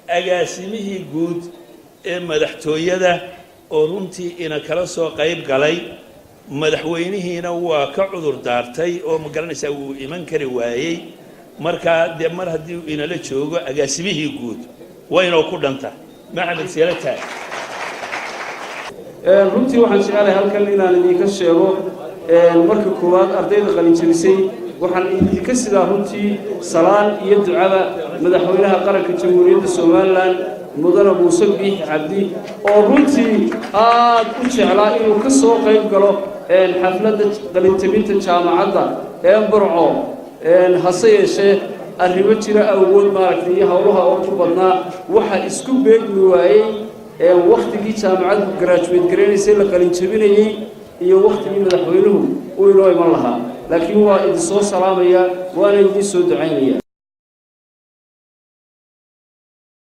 agaasimihii guud ee madaxtooyada oo runtii ina kala soo qayb galay madaxweynihiina waa ka cudur daartay oo ma garanaysaa uu iman kari waayey markaa dee mar haddii inala joogo agaasimihii guud waynoo ku dhanta maxamed siyaalataa runtii waxaan jecelahay halkan inaan idinka sheego marka koowaad ardayda qalinjabisay waxaan idinka sidaa runtii salaan iyo ducada madaxweynaha qaranka jamhuuriyadda Soomaaliland mudane Muuse Biixi Cabdi oo runtii aad u jeclaa inuu ka soo qayb galo xafladda qalinjabinta jaamacadda Burco hase yeeshee arrimo jira awood maaragtay iyo hawlaha oo ku badnaa waxa isku beegmi waayay waqtigii jaamacaddu graduate gareysay la qalinjabinayay iyo waqtigii madaxweynuhu uu inoo iman lahaa laakiin waa idin soo salaamaya waana idin soo ducaynaya